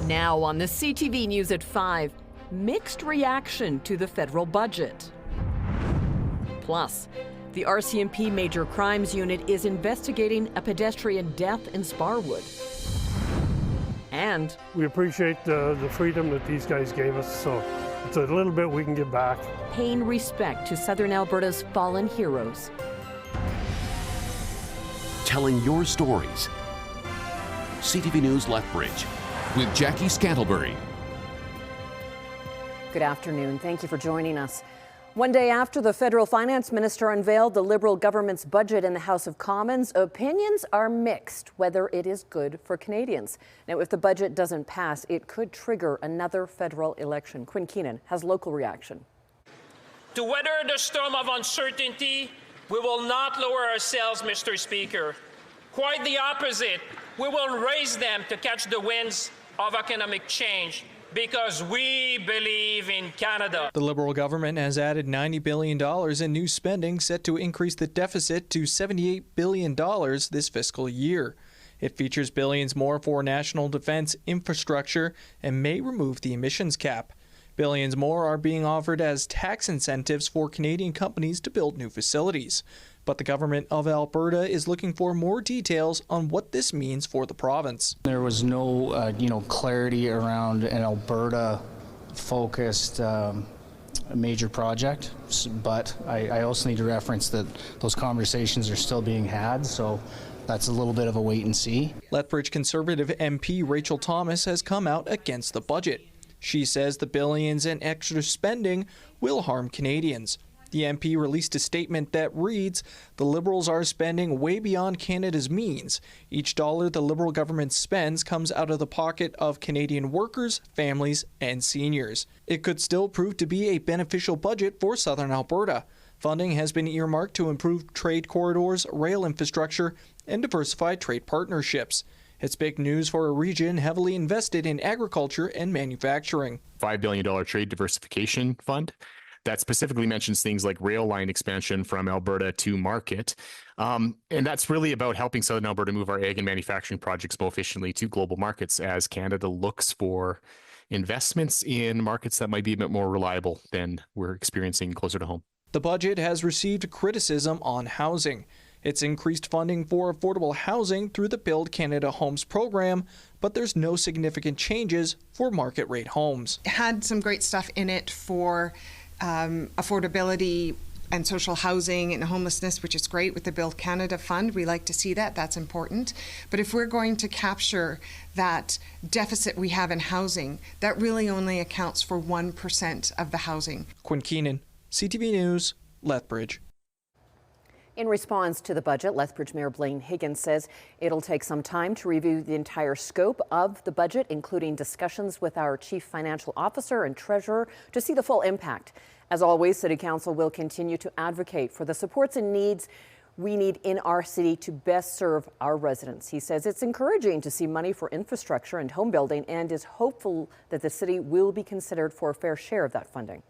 Now on the CTV News at 5, mixed reaction to the federal budget. Plus, the RCMP Major Crimes Unit is investigating a pedestrian death in Sparwood. And we appreciate the freedom that these guys gave us, so it's a little bit we can give back. Paying respect to Southern Alberta's fallen heroes. Telling your stories. CTV News Lethbridge with Jackie Scantlebury. Good afternoon. Thank you for joining us. One day after the federal finance minister unveiled the Liberal government's budget in the House of Commons, opinions are mixed whether it is good for Canadians. Now, if the budget doesn't pass, it could trigger another federal election. Quinn Keenan has local reaction. To weather the storm of uncertainty, we will not lower our sails, Mr. Speaker. Quite the opposite. We will raise them to catch the winds of economic change, because we believe in Canada. The Liberal government has added $90 billion in new spending, set to increase the deficit to $78 billion this fiscal year. It features billions more for national defense infrastructure and may remove the emissions cap. Billions more are being offered as tax incentives for Canadian companies to build new facilities. But the government of Alberta is looking for more details on what this means for the province. There was no, clarity around an Alberta-focused major project, but I also need to reference that those conversations are still being had, so that's a little bit of a wait and see. Lethbridge Conservative MP Rachel Thomas has come out against the budget. She says the billions in extra spending will harm Canadians. The MP released a statement that reads, "The Liberals are spending way beyond Canada's means. Each dollar the Liberal government spends comes out of the pocket of Canadian workers, families, and seniors." It could still prove to be a beneficial budget for Southern Alberta. Funding has been earmarked to improve trade corridors, rail infrastructure, and diversify trade partnerships. It's big news for a region heavily invested in agriculture and manufacturing. $5 billion trade diversification fund that specifically mentions things like rail line expansion from Alberta to market. And that's really about helping Southern Alberta move our ag and manufacturing projects more efficiently to global markets as Canada looks for investments in markets that might be a bit more reliable than we're experiencing closer to home. The budget has received criticism on housing. It's increased funding for affordable housing through the Build Canada Homes program, but there's no significant changes for market rate homes. It had some great stuff in it for affordability and social housing and homelessness, which is great with the Build Canada Fund. We like to see that. That's important. But if we're going to capture that deficit we have in housing, that really only accounts for 1% of the housing. Quinn Keenan, CTV News, Lethbridge. In response to the budget, Lethbridge Mayor Blaine Higgins says it'll take some time to review the entire scope of the budget, including discussions with our Chief Financial Officer and Treasurer to see the full impact. As always, City Council will continue to advocate for the supports and needs we need in our city to best serve our residents. He says it's encouraging to see money for infrastructure and home building and is hopeful that the city will be considered for a fair share of that funding.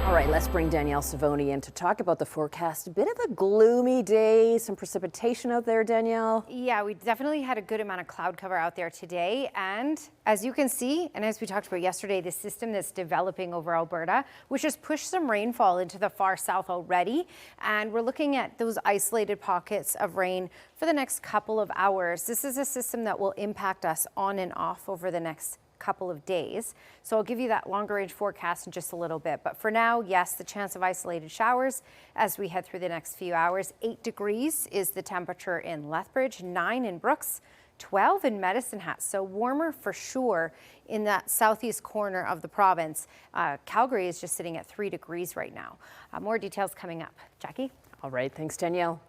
All right, let's bring Danielle Savoni in to talk about the forecast. A bit of a gloomy day, some precipitation out there, Danielle. Yeah, we definitely had a good amount of cloud cover out there today. And as you can see, and as we talked about yesterday, the system that's developing over Alberta, which has pushed some rainfall into the far south already. And we're looking at those isolated pockets of rain for the next couple of hours. This is a system that will impact us on and off over the next couple of days. So I'll give you that longer range forecast in just a little bit. But for now, yes, the chance of isolated showers as we head through the next few hours. 8 degrees is the temperature in Lethbridge, 9 in Brooks, 12 in Medicine Hat. So warmer for sure in that southeast corner of the province. Calgary is just sitting at 3 degrees right now. More details coming up. Jackie? All right, thanks, Danielle.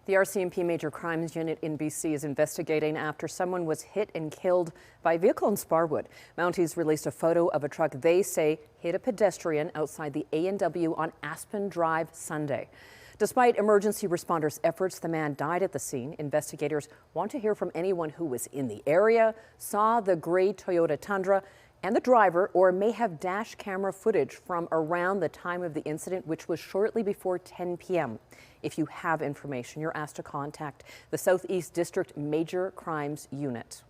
The RCMP Major Crimes Unit in BC is investigating after someone was hit and killed by a vehicle in Sparwood. Mounties released a photo of a truck they say hit a pedestrian outside the A&W on Aspen Drive Sunday. Despite emergency responders' efforts, the man died at the scene. Investigators want to hear from anyone who was in the area, saw the gray Toyota Tundra, and the driver, or may have dash camera footage from around the time of the incident, which was shortly before 10 p.m. If you have information, you're asked to contact the Southeast District Major Crimes Unit.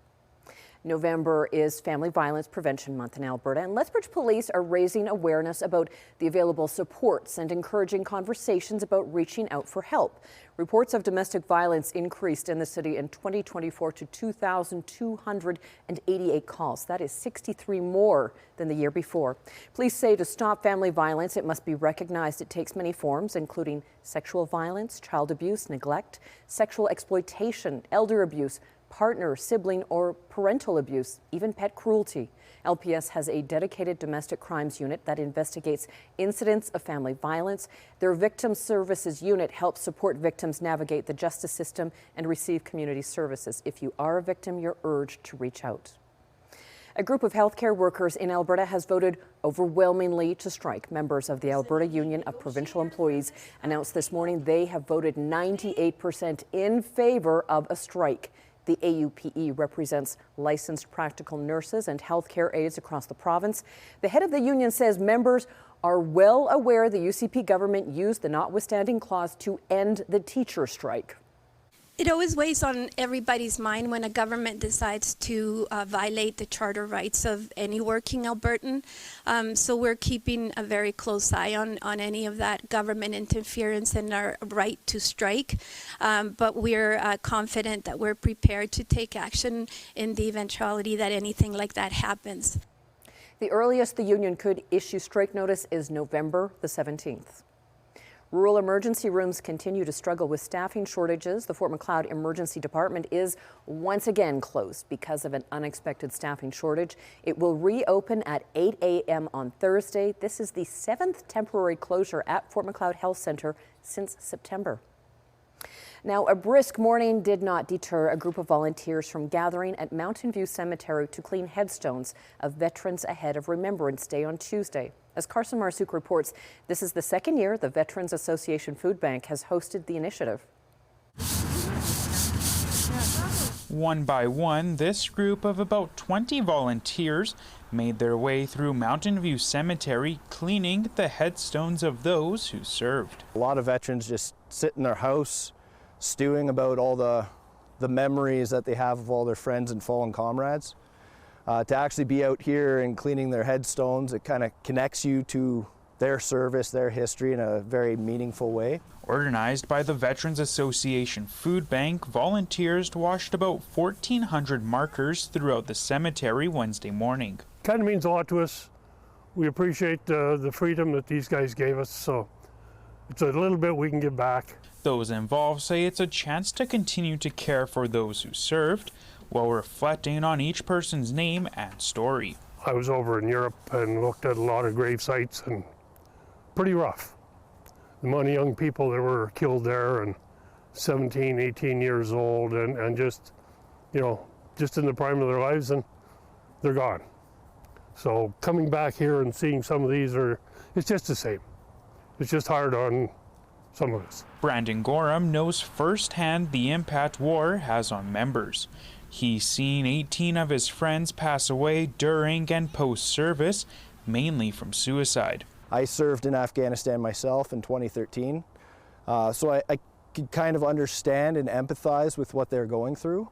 November is Family Violence Prevention Month in Alberta, and Lethbridge Police are raising awareness about the available supports and encouraging conversations about reaching out for help. Reports of domestic violence increased in the city in 2024 to 2,288 calls. That is 63 more than the year before. Police say to stop family violence, it must be recognized it takes many forms, including sexual violence, child abuse, neglect, sexual exploitation, elder abuse, partner, sibling, or parental abuse, even pet cruelty. LPS has a dedicated domestic crimes unit that investigates incidents of family violence. Their victim services unit helps support victims navigate the justice system and receive community services. If you are a victim, you're urged to reach out. A group of healthcare workers in Alberta has voted overwhelmingly to strike. Members of the Alberta Union of Provincial Employees announced this morning they have voted 98% in favor of a strike. The AUPE represents licensed practical nurses and healthcare aides across the province. The head of the union says members are well aware the UCP government used the notwithstanding clause to end the teacher strike. It always weighs on everybody's mind when a government decides to violate the charter rights of any working Albertan. So we're keeping a very close eye on any of that government interference and our right to strike. But we're confident that we're prepared to take action in the eventuality that anything like that happens. The earliest the union could issue strike notice is November the 17th. Rural emergency rooms continue to struggle with staffing shortages. The Fort Macleod Emergency Department is once again closed because of an unexpected staffing shortage. It will reopen at 8 a.m. on Thursday. This is the 7th temporary closure at Fort Macleod Health Centre since September. Now, a brisk morning did not deter a group of volunteers from gathering at Mountain View Cemetery to clean headstones of veterans ahead of Remembrance Day on Tuesday. As Carson Marsouk reports, this is the second year the Veterans Association Food Bank has hosted the initiative. One by one, this group of about 20 volunteers made their way through Mountain View Cemetery, cleaning the headstones of those who served. A lot of veterans just sit in their house, stewing about all the memories that they have of all their friends and fallen comrades. To actually be out here and cleaning their headstones, it kind of connects you to their service, their history in a very meaningful way. Organized by the Veterans Association Food Bank, volunteers washed about 1,400 markers throughout the cemetery Wednesday morning. Kind of means a lot to us. We appreciate the freedom that these guys gave us, so it's a little bit we can give back. Those involved say it's a chance to continue to care for those who served, while reflecting on each person's name and story. I was over in Europe and looked at a lot of grave sites, and pretty rough. The amount of young people that were killed there, and 17, 18 years old, and just, you know, just in the prime of their lives, and they're gone. So coming back here and seeing some of these it's just the same. It's just hard on some of us. Brandon Gorham knows firsthand the impact war has on members. He's seen 18 of his friends pass away during and post-service, mainly from suicide. I served in Afghanistan myself in 2013, so I could kind of understand and empathize with what they're going through.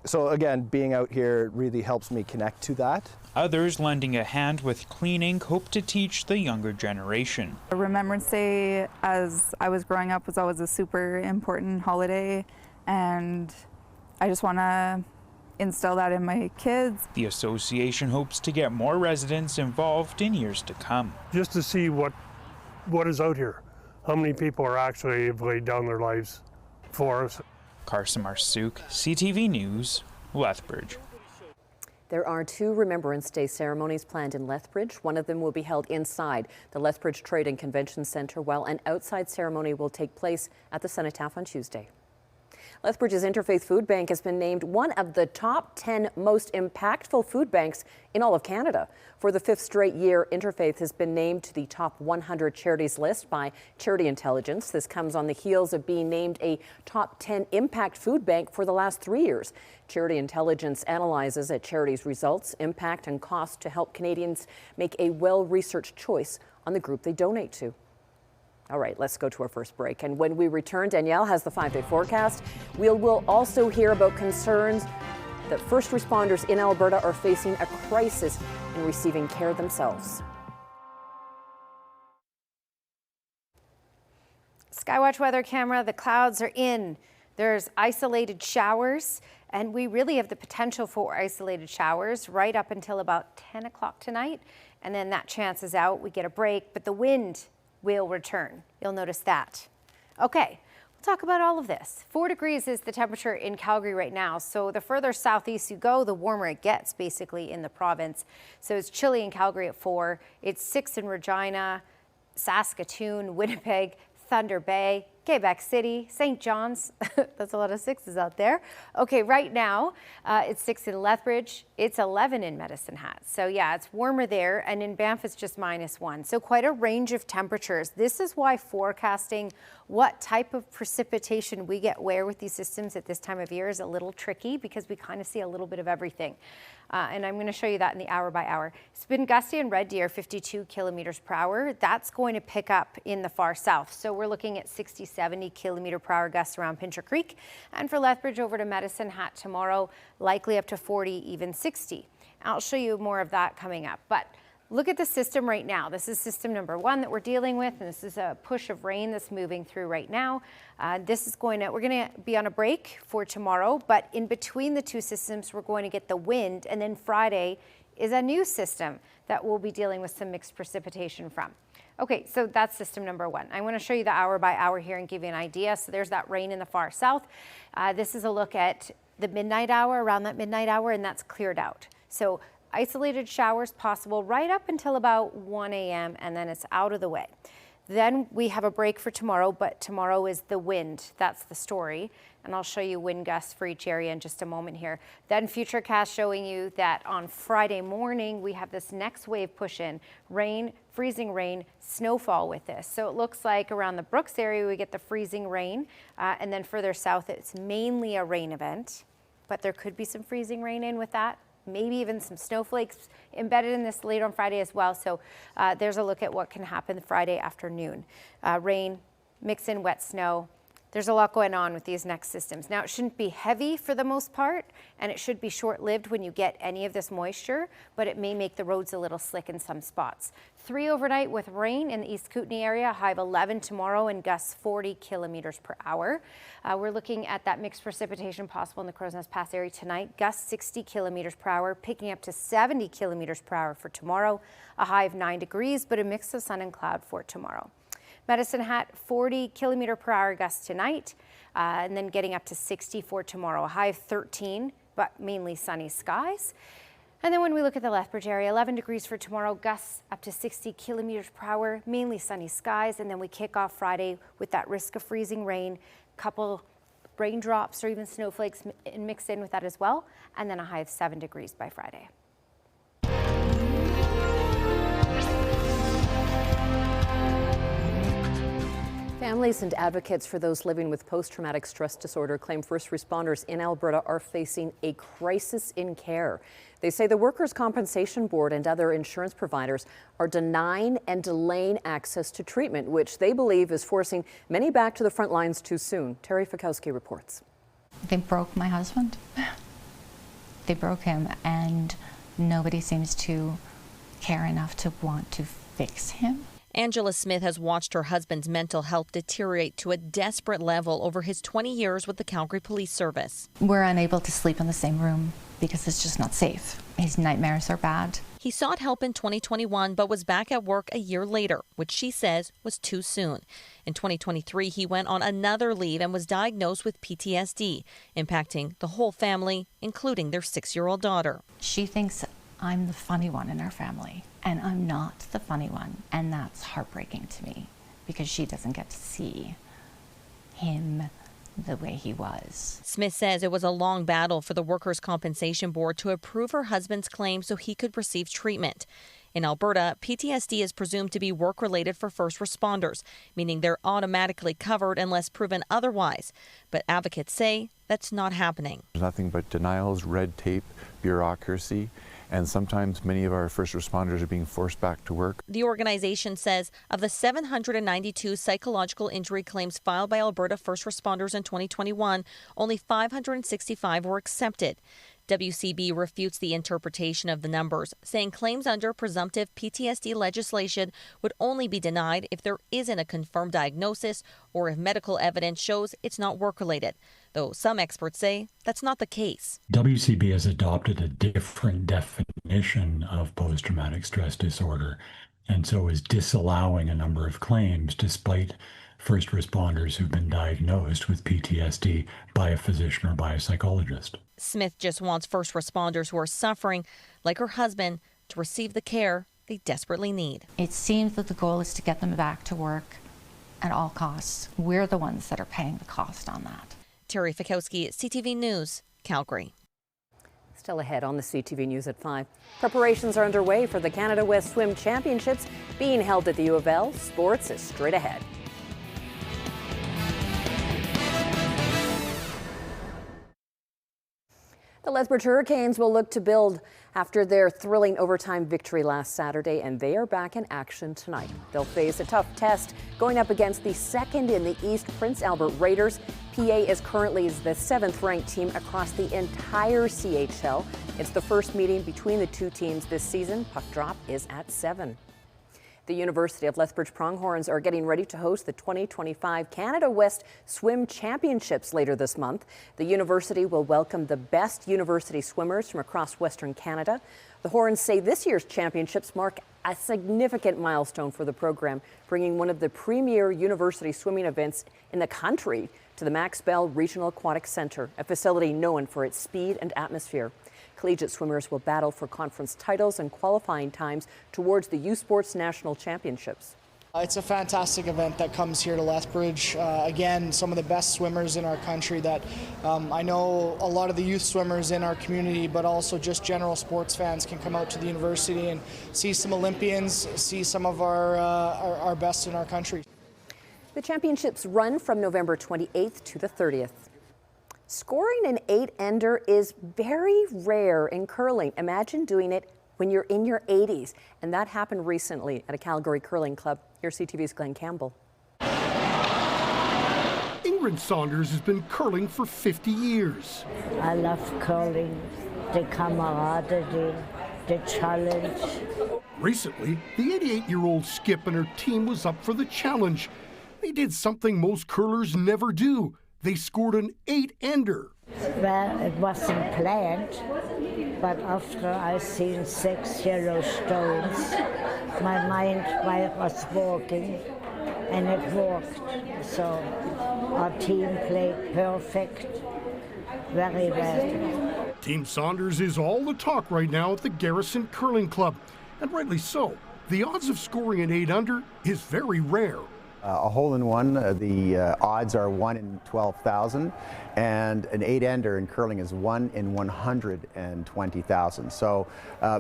So again, being out here really helps me connect to that. Others lending a hand with cleaning hope to teach the younger generation. Remembrance Day, as I was growing up, was always a super important holiday, and I just want to instill that in my kids. The association hopes to get more residents involved in years to come. Just to see what is out here, how many people are actually have laid down their lives for us. Carson Marsouk, CTV News, Lethbridge. There are 2 Remembrance Day ceremonies planned in Lethbridge. One of them will be held inside the Lethbridge Trade and Convention Centre, while an outside ceremony will take place at the Cenotaph on Tuesday. Lethbridge's Interfaith Food Bank has been named one of the top 10 most impactful food banks in all of Canada. For the 5th straight year, Interfaith has been named to the top 100 charities list by Charity Intelligence. This comes on the heels of being named a top 10 impact food bank for the last 3 years. Charity Intelligence analyzes a charity's results, impact, and cost to help Canadians make a well-researched choice on the group they donate to. All right, let's go to our first break. And when we return, Danielle has the 5-day forecast. We'll also hear about concerns that first responders in Alberta are facing a crisis in receiving care themselves. Skywatch weather camera, the clouds are in. There's isolated showers, and we really have the potential for isolated showers right up until about 10 o'clock tonight. And then that chance is out. We get a break, but the wind will return. You'll notice that. Okay, we'll talk about all of this. 4 degrees is the temperature in Calgary right now. So the further southeast you go, the warmer it gets basically in the province. So it's chilly in Calgary at 4. It's 6 in Regina, Saskatoon, Winnipeg, Thunder Bay, Quebec City, St. John's. That's a lot of 6s out there. Okay, right now it's 6 in Lethbridge. It's 11 in Medicine Hat. So yeah, it's warmer there. And in Banff, it's just -1. So quite a range of temperatures. This is why forecasting what type of precipitation we get where with these systems at this time of year is a little tricky, because we kind of see a little bit of everything. And I'm going to show you that in the hour by hour. It's been gusty in Red Deer, 52 kilometers per hour. That's going to pick up in the far south. So we're looking at 60, 70 kilometer per hour gusts around Pincher Creek. And for Lethbridge over to Medicine Hat tomorrow, likely up to 40, even 60. I'll show you more of that coming up. But look at the system right now. This is system number 1 that we're dealing with, and this is a push of rain that's moving through right now. We're going to be on a break for tomorrow, but in between the two systems, we're going to get the wind, and then Friday is a new system that we'll be dealing with some mixed precipitation from. Okay, so that's system number 1. I want to show you the hour by hour here and give you an idea. So there's that rain in the far south. This is a look at the midnight hour, around that midnight hour, and that's cleared out. So isolated showers possible right up until about 1 a.m. and then it's out of the way. Then we have a break for tomorrow, but tomorrow is the wind. That's the story. And I'll show you wind gusts for each area in just a moment here. Then Futurecast showing you that on Friday morning, we have this next wave push in. Rain, freezing rain, snowfall with this. So it looks like around the Brooks area, we get the freezing rain. And then further south, it's mainly a rain event. But there could be some freezing rain in with that. Maybe even some snowflakes embedded in this later on Friday as well. So there's a look at what can happen Friday afternoon. Rain, mix in wet snow. There's a lot going on with these next systems. Now, it shouldn't be heavy for the most part, and it should be short-lived when you get any of this moisture, but it may make the roads a little slick in some spots. 3 overnight with rain in the East Kootenay area, high of 11 tomorrow, and gusts 40 kilometers per hour. We're looking at that mixed precipitation possible in the Crow's Nest Pass area tonight. Gusts 60 kilometers per hour, picking up to 70 kilometers per hour for tomorrow. A high of 9 degrees, but a mix of sun and cloud for tomorrow. Medicine Hat, 40 kilometer per hour gusts tonight, and then getting up to 60 for tomorrow. A high of 13, but mainly sunny skies. And then when we look at the Lethbridge area, 11 degrees for tomorrow, gusts up to 60 kilometers per hour, mainly sunny skies. And then we kick off Friday with that risk of freezing rain, couple raindrops or even snowflakes mixed in with that as well. And then a high of 7 degrees by Friday. Families and advocates for those living with post-traumatic stress disorder claim first responders in Alberta are facing a crisis in care. They say the Workers' Compensation Board and other insurance providers are denying and delaying access to treatment, which they believe is forcing many back to the front lines too soon. Terry Fikowski reports. They broke my husband. They broke him, and nobody seems to care enough to want to fix him. Angela Smith has watched her husband's mental health deteriorate to a desperate level over his 20 years with the Calgary Police Service. We're unable to sleep in the same room because it's just not safe. His nightmares are bad. He sought help in 2021 but was back at work a year later, which she says was too soon. In 2023, he went on another leave and was diagnosed with PTSD, impacting the whole family, including their 6-year-old daughter. She thinks I'm the funny one in our family, and I'm not the funny one. And that's heartbreaking to me because she doesn't get to see him the way he was. Smith says it was a long battle for the Workers' Compensation Board to approve her husband's claim so he could receive treatment. In Alberta, PTSD is presumed to be work-related for first responders, meaning they're automatically covered unless proven otherwise. But advocates say that's not happening. There's nothing but denials, red tape, bureaucracy, and sometimes many of our first responders are being forced back to work. The organization says of the 792 psychological injury claims filed by Alberta first responders in 2021, only 565 were accepted. WCB refutes the interpretation of the numbers, saying claims under presumptive PTSD legislation would only be denied if there isn't a confirmed diagnosis or if medical evidence shows it's not work-related, though some experts say that's not the case. WCB has adopted a different definition of post-traumatic stress disorder, and so is disallowing a number of claims despite first responders who've been diagnosed with PTSD by a physician or by a psychologist. Smith just wants first responders who are suffering, like her husband, to receive the care they desperately need. It seems that the goal is to get them back to work at all costs. We're the ones that are paying the cost on that. Terry Fikowski, CTV News, Calgary. Still ahead on the CTV News at 5. Preparations are underway for the Canada West Swim Championships being held at the U of L. Sports is straight ahead. The Lethbridge Hurricanes will look to build after their thrilling overtime victory last Saturday, and they are back in action tonight. They'll face a tough test going up against the second in the East, Prince Albert Raiders. PA is currently the 7th-ranked team across the entire CHL. It's the first meeting between the two teams this season. Puck drop is at 7. The University of Lethbridge Pronghorns are getting ready to host the 2025 Canada West Swim Championships later this month. The university will welcome the best university swimmers from across Western Canada. The Horns say this year's championships mark a significant milestone for the program, bringing one of the premier university swimming events in the country to the Max Bell Regional Aquatic Centre, a facility known for its speed and atmosphere. Collegiate swimmers will battle for conference titles and qualifying times towards the U Sports National Championships. It's a fantastic event that comes here to Lethbridge. Again, some of the best swimmers in our country that I know a lot of the youth swimmers in our community, but also just general sports fans can come out to the university and see some Olympians, see some of our best in our country. The championships run from November 28th to the 30th. Scoring an 8-ender is very rare in curling. Imagine doing it when you're in your 80s. And that happened recently at a Calgary curling club. Here's CTV's Glenn Campbell. Ingrid Saunders has been curling for 50 years. I love curling, the camaraderie, the challenge. Recently, the 88-year-old skip and her team was up for the challenge. They did something most curlers never do. They scored an 8-ender. Well, it wasn't planned, but after I seen 6 yellow stones, my mind was working, and it worked. So our team played perfect, very well. Team Saunders is all the talk right now at the Garrison Curling Club, and rightly so. The odds of scoring an 8-under is very rare. A hole-in-one, the odds are 1 in 12,000, and an 8-ender in curling is 1 in 120,000. So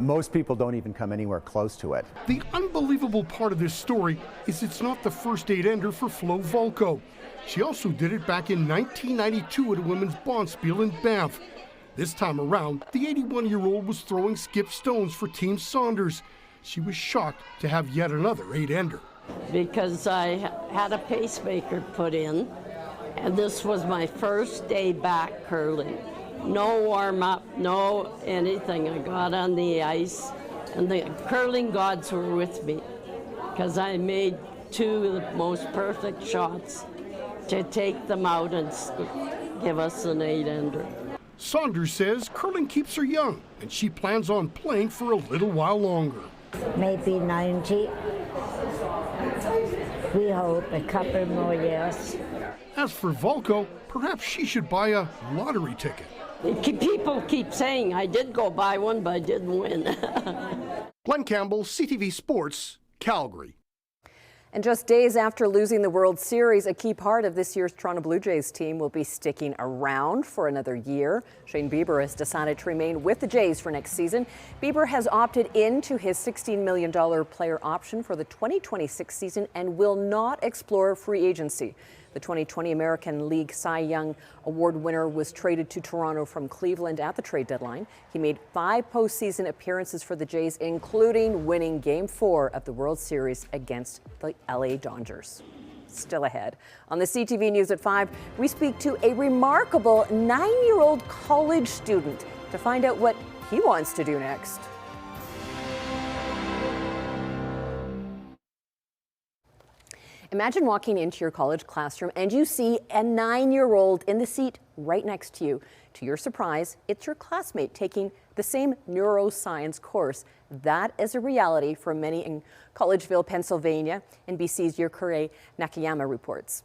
most people don't even come anywhere close to it. The unbelievable part of this story is it's not the first 8-ender for Flo Volko. She also did it back in 1992 at a women's bonspiel in Banff. This time around, the 81-year-old was throwing skip stones for Team Saunders. She was shocked to have yet another 8-ender. Because I had a pacemaker put in, and this was my first day back curling. No warm-up, no anything. I got on the ice, and the curling gods were with me, because I made 2 of the most perfect shots to take them out and give us an 8-ender. Saunders says curling keeps her young, and she plans on playing for a little while longer. Maybe 90. We hope a couple more years. As for Volko, perhaps she should buy a lottery ticket. People keep saying I did go buy one, but I didn't win. Glenn Campbell, CTV Sports, Calgary. And just days after losing the World Series, a key part of this year's Toronto Blue Jays team will be sticking around for another year. Shane Bieber has decided to remain with the Jays for next season. Bieber has opted into his $16 million player option for the 2026 season and will not explore free agency. The 2020 American League Cy Young Award winner was traded to Toronto from Cleveland at the trade deadline. He made 5 postseason appearances for the Jays, including winning Game 4 of the World Series against the LA Dodgers. Still ahead. On the CTV News at 5, we speak to a remarkable 9-year-old college student to find out what he wants to do next. Imagine walking into your college classroom and you see a 9-year-old in the seat right next to you. To your surprise, it's your classmate taking the same neuroscience course. That is a reality for many in Collegeville, Pennsylvania. NBC's Yukure Nakayama reports.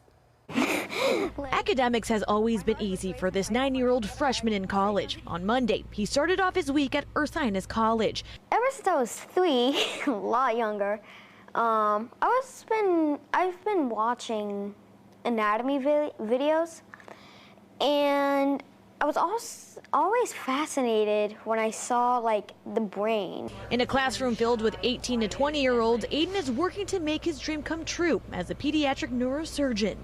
Academics has always been easy for this 9-year-old freshman in college. On Monday, he started off his week at Ursinus College. Ever since I was 3, a lot younger, I've been watching anatomy videos, and I was always fascinated when I saw the brain. In a classroom filled with 18 to 20-year-olds, Aiden is working to make his dream come true as a pediatric neurosurgeon.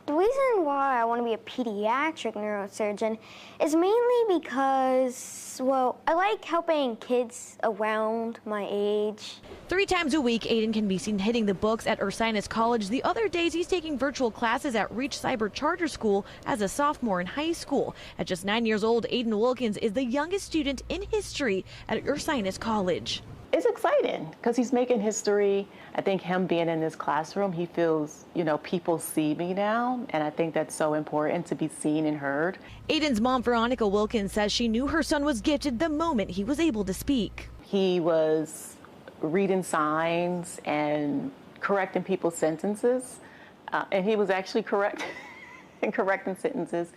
The reason why I want to be a pediatric neurosurgeon is mainly because, well, I like helping kids around my age. 3 times a week, Aiden can be seen hitting the books at Ursinus College. The other days, he's taking virtual classes at Reach Cyber Charter School as a sophomore in high school. At just 9 years old, Aiden Wilkins is the youngest student in history at Ursinus College. It's exciting because he's making history. I think him being in this classroom, he feels, people see me now, and I think that's so important to be seen and heard. Aiden's mom, Veronica Wilkins, says she knew her son was gifted the moment he was able to speak. He was reading signs and correcting people's sentences, and he was actually correcting sentences.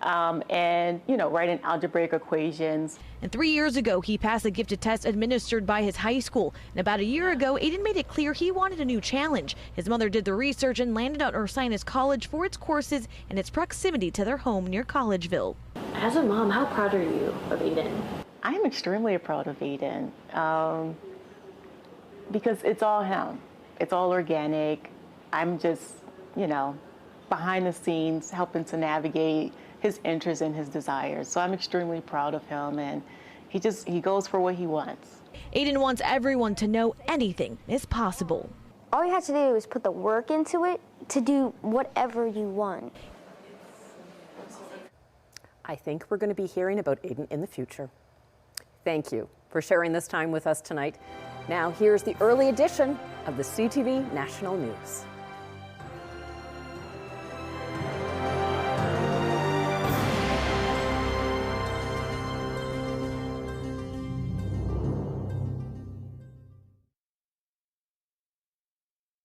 Writing algebraic equations. And 3 years ago, he passed a gifted test administered by his high school. And about a year ago, Aiden made it clear he wanted a new challenge. His mother did the research and landed on Ursinus College for its courses and its proximity to their home near Collegeville. As a mom, how proud are you of Aiden? I am extremely proud of Aiden because it's all him. It's all organic. I'm just, behind the scenes helping to navigate his interests and his desires. So I'm extremely proud of him, and he goes for what he wants. Aiden wants everyone to know anything is possible. All you have to do is put the work into it to do whatever you want. I think we're going to be hearing about Aiden in the future. Thank you for sharing this time with us tonight. Now here's the early edition of the CTV National News.